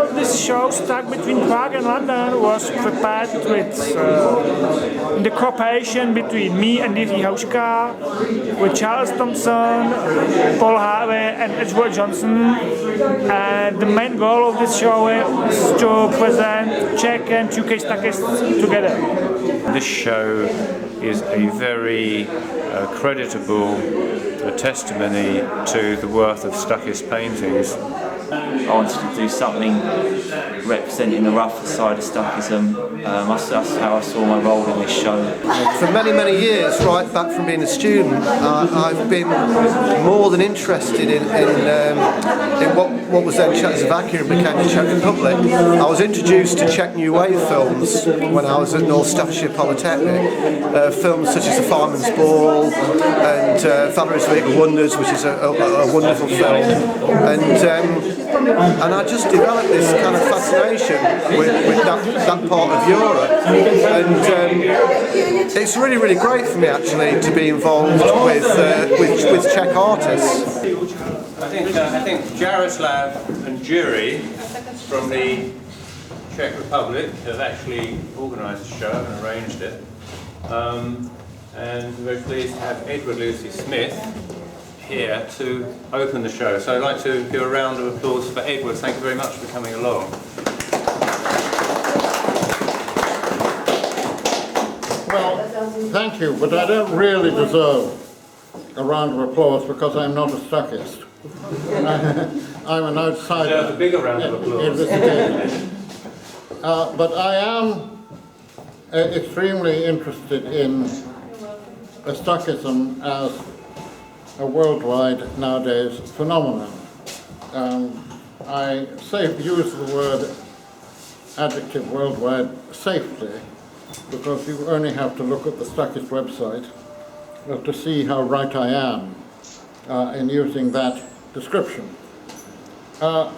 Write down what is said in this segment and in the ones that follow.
This show, stuck between Prague and London, was prepared with the cooperation between me and Davy Houška, with Charles Thompson, Paul Harvey and Edward Johnson. And the main goal of this show is to present Czech and UK Stuckists together. This show is a very creditable testimony to the worth of Stuckist paintings. I wanted to do something representing the rougher side of Stuckism. That's how I saw my role in this show. For many, many years, right back from being a student, I've been more than interested in what was then Czechoslovakia and became the Czech Republic. I was introduced to Czech New Wave films when I was at North Staffordshire Polytechnic. Films such as The Fireman's Ball and Valery's Week of Wonders, which is a wonderful film. And I just developed this kind of fascination with that part of Europe, and it's really, really great for me actually to be involved with Czech artists. I think Jaroslav and Jury from the Czech Republic have actually organised the show and arranged it, and we're pleased to have Edward Lucie-Smith here to open the show. So I'd like to give a round of applause for Edward. Thank you very much for coming along. Well, thank you, but I don't really deserve a round of applause because I'm not a Stuckist. I'm an outsider. Deserve a bigger round of applause. But I am extremely interested in Stuckism as a worldwide nowadays phenomenon. I use the word adjective worldwide safely because you only have to look at the Stuckist website to see how right I am in using that description. But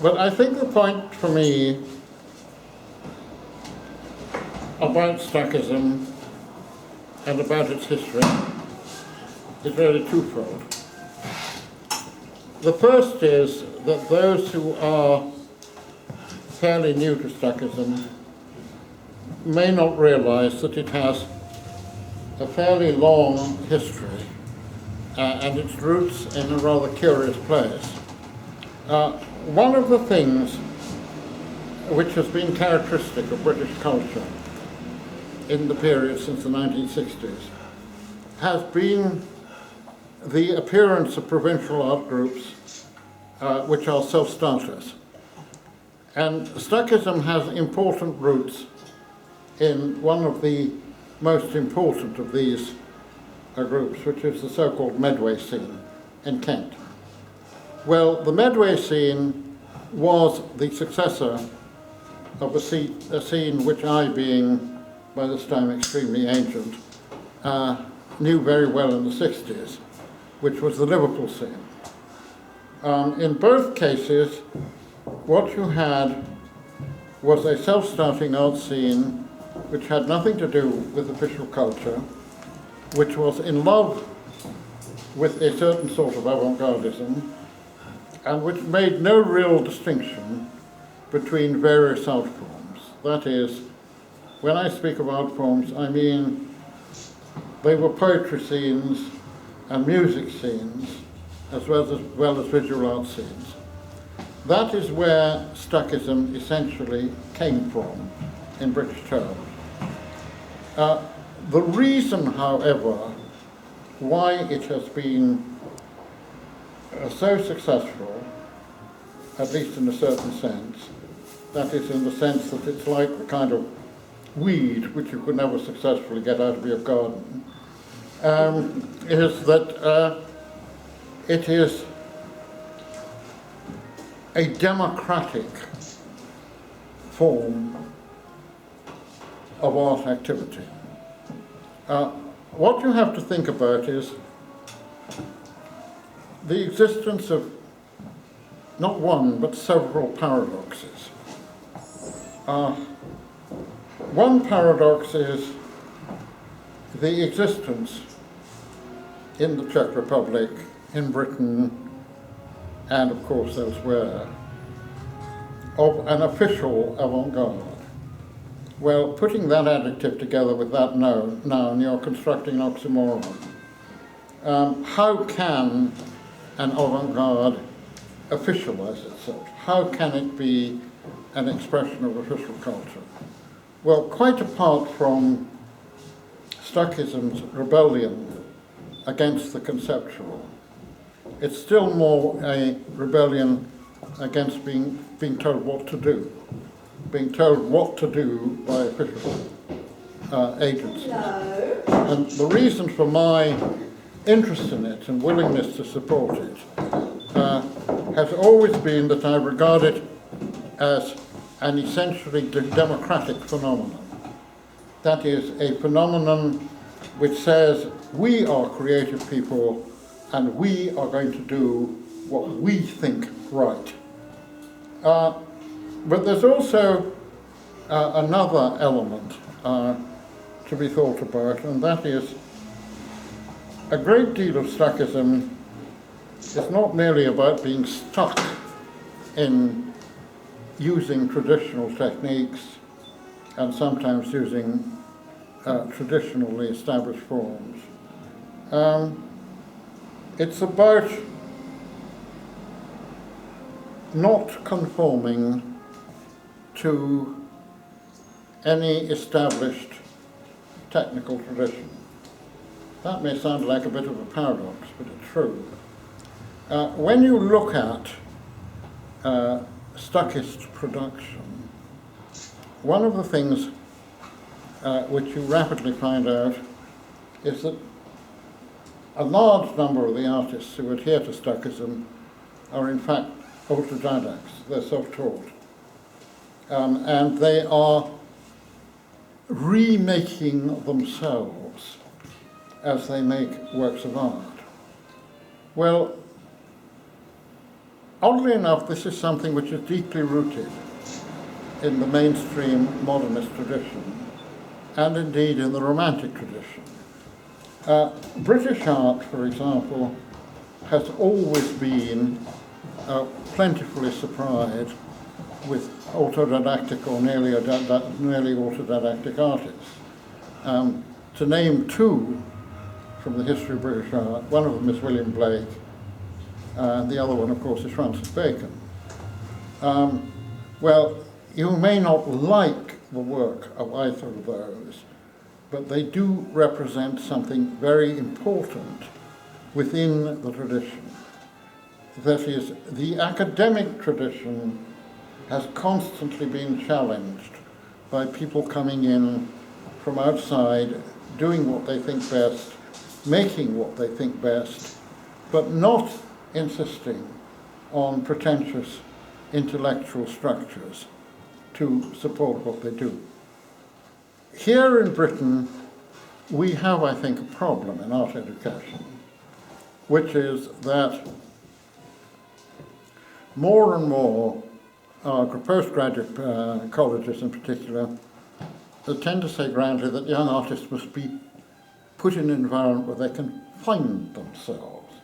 I think the point for me about Stuckism and about its history is really twofold. The first is that those who are fairly new to Stuckism may not realize that it has a fairly long history and its roots in a rather curious place. One of the things which has been characteristic of British culture in the period since the 1960s has been the appearance of provincial art groups which are self-starters. And Stuckism has important roots in one of the most important of these groups, which is the so-called Medway scene in Kent. Well, the Medway scene was the successor of a scene which I, being by this time extremely ancient, knew very well in the 60s, which was the Liverpool scene. In both cases, what you had was a self-starting art scene which had nothing to do with official culture, which was in love with a certain sort of avant-gardism, and which made no real distinction between various art forms. That is, when I speak of art forms, I mean they were poetry scenes and music scenes, as well as visual art scenes. That is where Stuckism essentially came from in British terms. The reason, however, why it has been so successful, at least in a certain sense, that is in the sense that it's like the kind of weed which you could never successfully get out of your garden, is that it is a democratic form of art activity. What you have to think about is the existence of not one but several paradoxes. One paradox is the existence in the Czech Republic, in Britain, and of course elsewhere, of an official avant-garde. Well, putting that adjective together with that noun, you're constructing an oxymoron. How can an avant-garde officialize itself? How can it be an expression of official culture? Well, quite apart from Stuckism's rebellion against the conceptual, it's still more a rebellion against being told what to do, being told what to do by official agencies. And the reason for my interest in it and willingness to support it has always been that I regard it as an essentially democratic phenomenon. That is, a phenomenon which says we are creative people and we are going to do what we think right. But there's also another element to be thought about, and that is a great deal of Stuckism is not merely about being stuck in using traditional techniques and sometimes using traditionally established forms. It's about not conforming to any established technical tradition. That may sound like a bit of a paradox, but it's true. When you look at Stuckist production, one of the things which you rapidly find out is that a large number of the artists who adhere to Stuckism are in fact autodidacts, they're self-taught. And they are remaking themselves as they make works of art. Well, oddly enough, this is something which is deeply rooted in the mainstream modernist tradition, and indeed in the Romantic tradition. British art, for example, has always been plentifully supplied with autodidactic or nearly autodidactic artists. To name two from the history of British art, one of them is William Blake, and the other one, of course, is Francis Bacon. Well, you may not like the work of either of those, but they do represent something very important within the tradition. That is, the academic tradition has constantly been challenged by people coming in from outside, doing what they think best, making what they think best, but not insisting on pretentious intellectual structures to support what they do. Here in Britain, we have, I think, a problem in art education, which is that more and more our postgraduate colleges in particular, they tend to say grandly that young artists must be put in an environment where they can find themselves.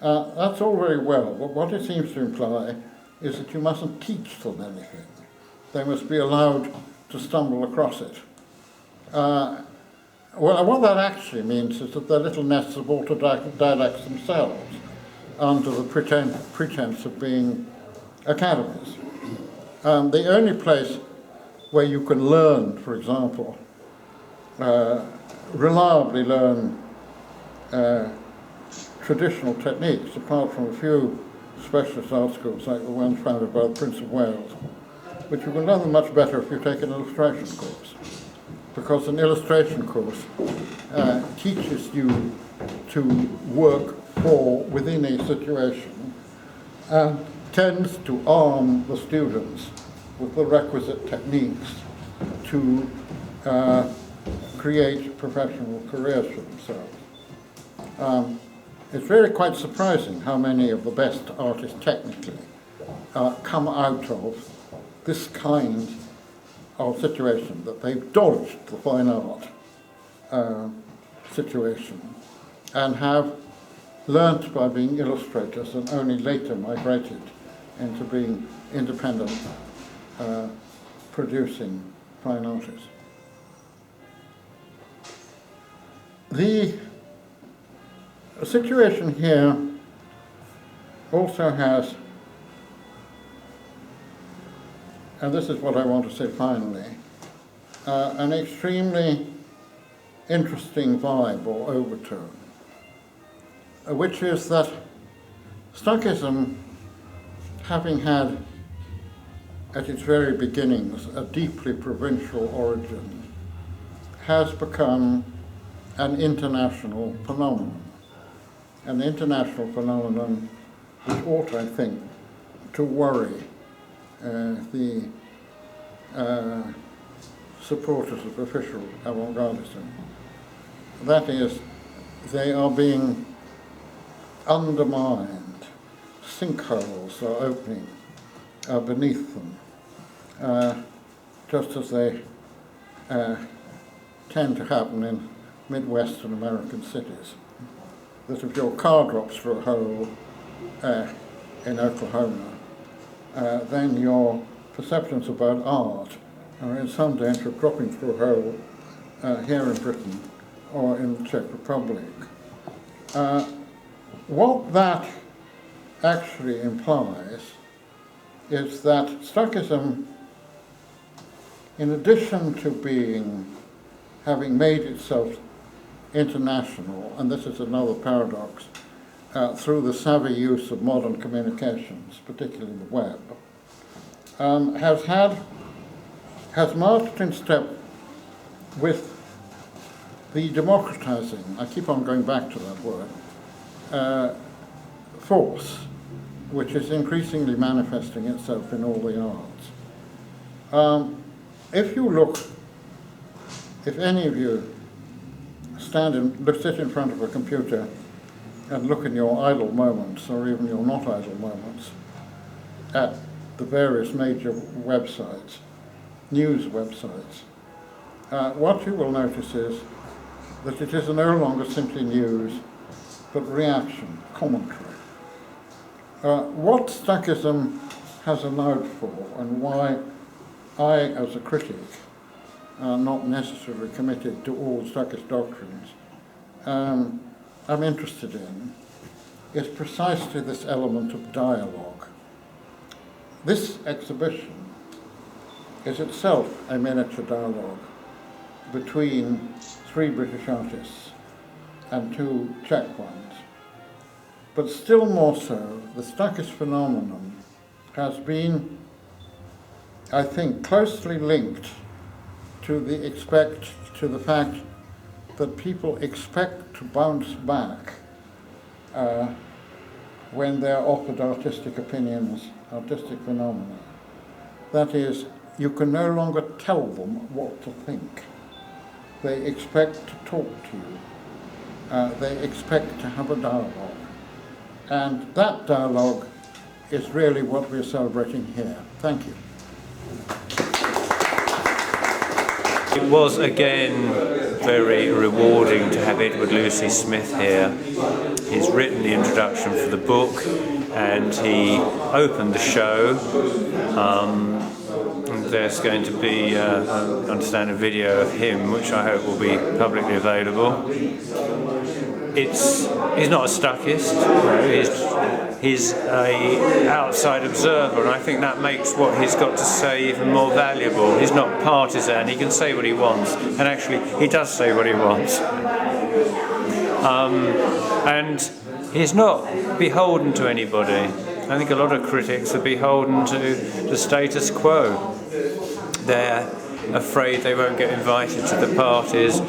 That's all very well, but what it seems to imply is that you mustn't teach them anything. They must be allowed to stumble across it. Well, what that actually means is that they're little nests of autodidacts themselves under the pretense of being academies. The only place where you can learn, for example, reliably learn traditional techniques, apart from a few specialist art schools like the ones founded by the Prince of Wales, but you can learn them much better if you take an illustration course, because an illustration course teaches you to work within a situation and tends to arm the students with the requisite techniques to create professional careers for themselves. It's really quite surprising how many of the best artists technically come out of this kind of situation, that they've dodged the fine art situation and have learnt by being illustrators and only later migrated into being independent producing fine artists. The situation here also has, and this is what I want to say finally, an extremely interesting vibe or overtone, which is that Stuckism, having had at its very beginnings a deeply provincial origin, has become an international phenomenon. An international phenomenon which ought, I think, to worry the supporters of official avant-gardism. That is, they are being undermined, sinkholes are opening beneath them, just as they tend to happen in Midwestern American cities. That if your car drops through a hole in Oklahoma, then your perceptions about art are in some danger of dropping through a hole here in Britain or in the Czech Republic. What that actually implies is that Stuckism, in addition to having made itself international, and this is another paradox, through the savvy use of modern communications, particularly the web, has marched in step with the democratizing, I keep on going back to that word, force, which is increasingly manifesting itself in all the arts. If any of you sit in front of a computer and look in your idle moments, or even your not idle moments, at the various major websites, news websites, what you will notice is that it is no longer simply news, but reaction, commentary. What Stuckism has allowed for, and why I, as a critic, not necessarily committed to all Stuckist doctrines, I'm interested in, is precisely this element of dialogue. This exhibition is itself a miniature dialogue between 3 British artists and 2 Czech ones. But still more so, the Stuckist phenomenon has been, I think, closely linked to the fact that people expect to bounce back when they're offered artistic opinions, artistic phenomena. That is, you can no longer tell them what to think. They expect to talk to you. They expect to have a dialogue. And that dialogue is really what we're celebrating here. Thank you. It was again very rewarding to have Edward Lucie-Smith here. He's written the introduction for the book and he opened the show. And there's going to be, I understand, a video of him which I hope will be publicly available. He's not a Stuckist, he's an outside observer, and I think that makes what he's got to say even more valuable. He's not partisan, he can say what he wants, and actually he does say what he wants. And he's not beholden to anybody. I think a lot of critics are beholden to the status quo. They're afraid they won't get invited to the parties,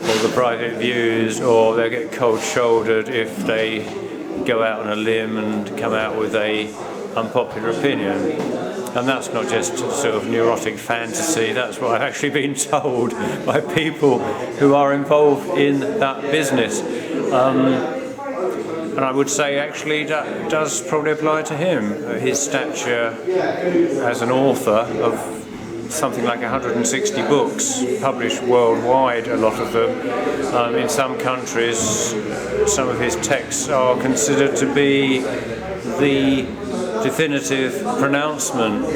or the private views, or they'll get cold-shouldered if they go out on a limb and come out with a unpopular opinion. And that's not just sort of neurotic fantasy, that's what I've actually been told by people who are involved in that business. And I would say actually that does probably apply to him. His stature as an author of something like 160 books published worldwide, a lot of them. In some countries, some of his texts are considered to be the definitive pronouncement.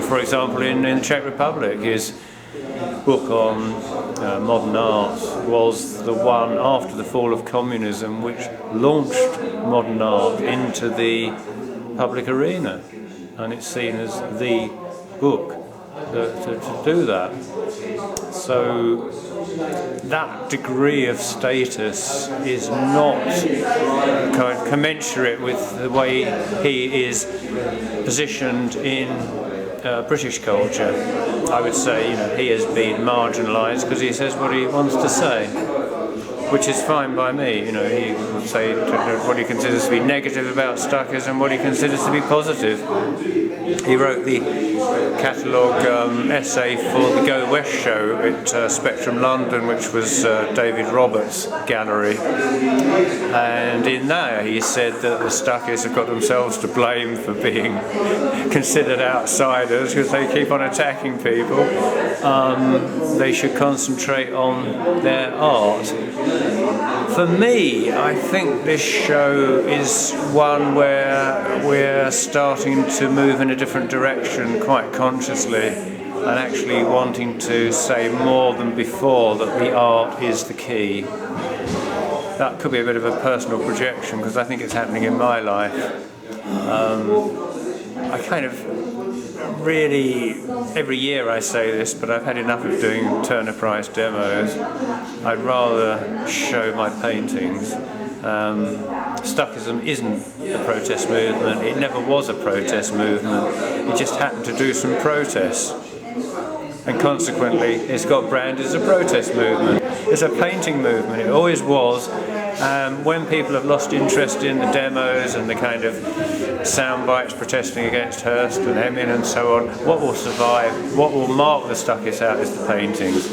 For example, in the Czech Republic, his book on modern art was the one after the fall of communism which launched modern art into the public arena, and it's seen as the book to do that. So that degree of status is not commensurate with the way he is positioned in British culture. I would say, he has been marginalised because he says what he wants to say, which is fine by me. He will say what he considers to be negative about Stuckism, what he considers to be positive. He wrote the catalogue essay for the Go West show at Spectrum London, which was David Roberts' gallery, and in there he said that the Stuckists have got themselves to blame for being considered outsiders because they keep on attacking people. They should concentrate on their art. For me, I think this show is one where we're starting to move in a different direction quite consciously, and actually wanting to say more than before that the art is the key. That could be a bit of a personal projection because I think it's happening in my life. I kind of really, every year I say this, but I've had enough of doing Turner Prize demos. I'd rather show my paintings. Stuckism isn't a protest movement, it never was a protest movement, it just happened to do some protests. And consequently, it's got branded as a protest movement. It's a painting movement, it always was. When people have lost interest in the demos and the kind of sound bites protesting against Hearst and Emin and so on, what will survive, what will mark the Stuckists out is the paintings.